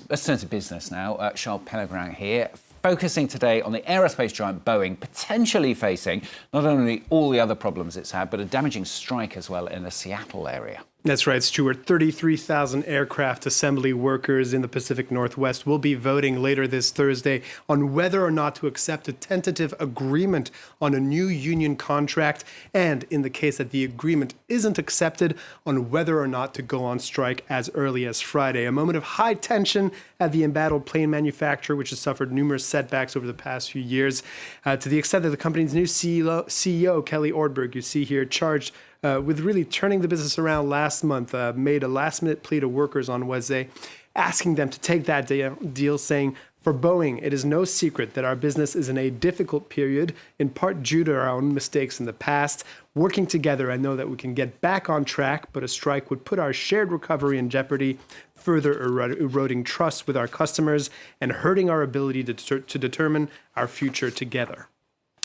Let's turn to business now. Charles Pellegrin here, focusing today on the aerospace giant Boeing potentially facing not only all the other problems it's had, but a damaging strike as well in the Seattle area. That's right, Stuart. 33,000 aircraft assembly workers in the Pacific Northwest will be voting later this Thursday on whether or not to accept a tentative agreement on a new union contract, and in the case that the agreement isn't accepted, on whether or not to go on strike as early as Friday. A moment of high tension at the embattled plane manufacturer, which has suffered numerous setbacks over the past few years, to the extent that the company's new CEO, Kelly Ortberg, you see here, charged with really turning the business around last month, made a last-minute plea to workers on Wednesday, asking them to take that deal, saying, "For Boeing, it is no secret that our business is in a difficult period, in part due to our own mistakes in the past. Working together, I know that we can get back on track, but a strike would put our shared recovery in jeopardy, further eroding trust with our customers and hurting our ability to determine our future together."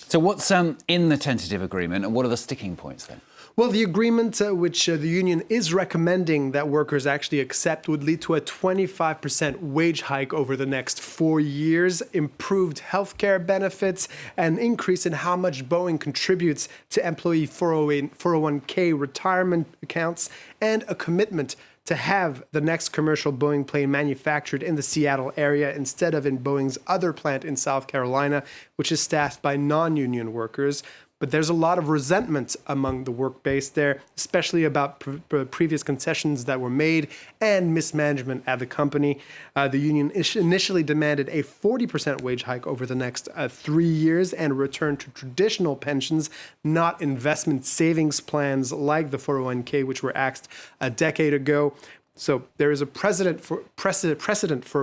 So what's in the tentative agreement, and what are the sticking points then? Well, the agreement which the union is recommending that workers actually accept would lead to a 25% wage hike over the next 4 years, improved healthcare benefits, an increase in how much Boeing contributes to employee 401k retirement accounts, and a commitment to have the next commercial Boeing plane manufactured in the Seattle area instead of in Boeing's other plant in South Carolina, which is staffed by non-union workers. But there's a lot of resentment among the work base there, especially about previous concessions that were made and mismanagement at the company. The union initially demanded a 40% wage hike over the next 3 years and a return to traditional pensions, not investment savings plans like the 401k, which were axed a decade ago. So there is a precedent for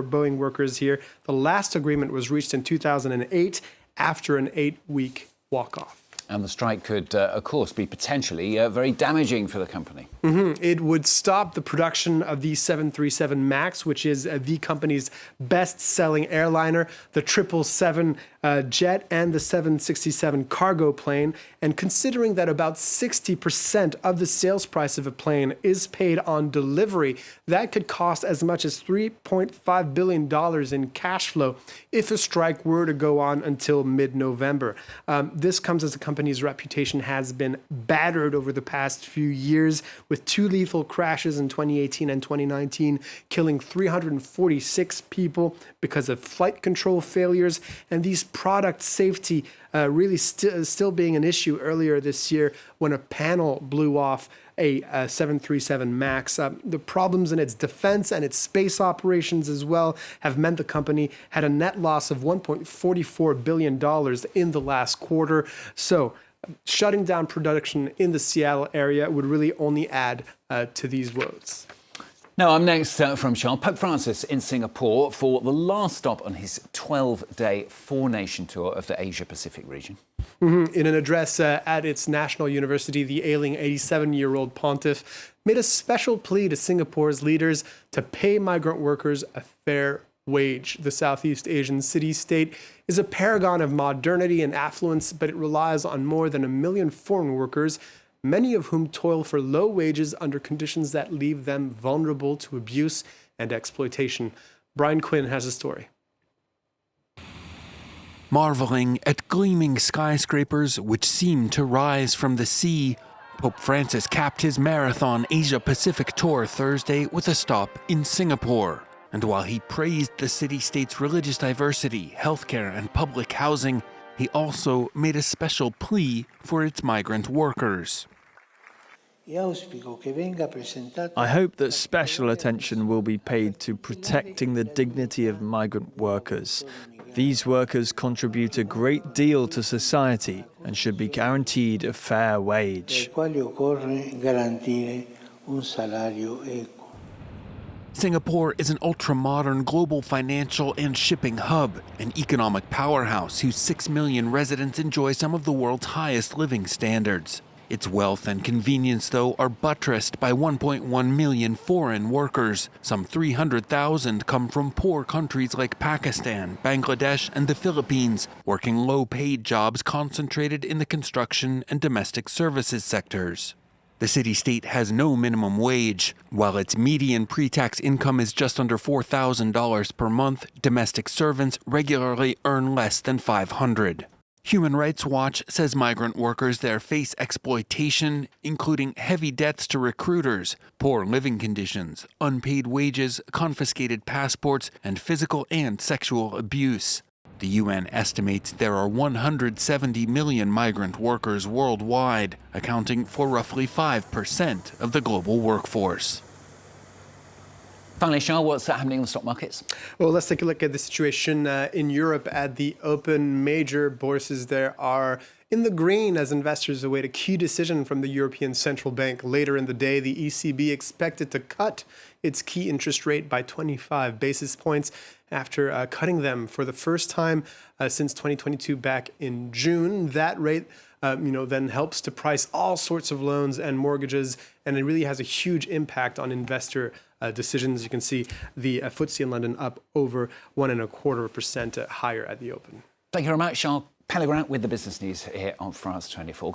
Boeing workers here. The last agreement was reached in 2008 after an 8-week walk-off. And the strike could, of course, be potentially very damaging for the company. It would stop the production of the 737 MAX, which is the company's best-selling airliner, the 777 jet, and the 767 cargo plane. And considering that about 60% of the sales price of a plane is paid on delivery, that could cost as much as $3.5 billion in cash flow if a strike were to go on until mid-November. This comes as the company's reputation has been battered over the past few years, with 2 lethal crashes in 2018 and 2019, killing 346 people because of flight control failures, and these product safety really still being an issue earlier this year when a panel blew off a 737 MAX. The problems in its defense and its space operations as well have meant the company had a net loss of $1.44 billion in the last quarter. So shutting down production in the Seattle area would really only add to these woes. Now, I'm next from Charles. Pope Francis in Singapore for the last stop on his 12-day 4-nation tour of the Asia-Pacific region. In an address at its national university, the ailing 87-year-old pontiff made a special plea to Singapore's leaders to pay migrant workers a fair wage. The Southeast Asian city-state is a paragon of modernity and affluence, but it relies on more than 1 million foreign workers, many of whom toil for low wages under conditions that leave them vulnerable to abuse and exploitation. Brian Quinn has a story. Marveling at gleaming skyscrapers which seem to rise from the sea, Pope Francis capped his marathon Asia-Pacific tour Thursday with a stop in Singapore. And while he praised the city-state's religious diversity, healthcare, and public housing, he also made a special plea for its migrant workers. I hope that special attention will be paid to protecting the dignity of migrant workers. These workers contribute a great deal to society and should be guaranteed a fair wage. Singapore is an ultra-modern global financial and shipping hub, an economic powerhouse whose 6 million residents enjoy some of the world's highest living standards. Its wealth and convenience, though, are buttressed by 1.1 million foreign workers. Some 300,000 come from poor countries like Pakistan, Bangladesh, and the Philippines, working low-paid jobs concentrated in the construction and domestic services sectors. The city-state has no minimum wage. While its median pre-tax income is just under $4,000 per month, domestic servants regularly earn less than $500. Human Rights Watch says migrant workers there face exploitation, including heavy debts to recruiters, poor living conditions, unpaid wages, confiscated passports, and physical and sexual abuse. The UN estimates there are 170 million migrant workers worldwide, accounting for roughly 5% of the global workforce. Finally, Charles, what's happening in the stock markets? Well, let's take a look at the situation in Europe at the open. Major bourses there are in the green as investors await a key decision from the European Central Bank. Later in the day, the ECB expected to cut its key interest rate by 25 basis points after cutting them for the first time since 2022 back in June. That rate then helps to price all sorts of loans and mortgages, and it really has a huge impact on investor decisions. You can see the FTSE in London up over 1.25% higher at the open. Thank you very much, Charles Pellegrin, with the business news here on France 24.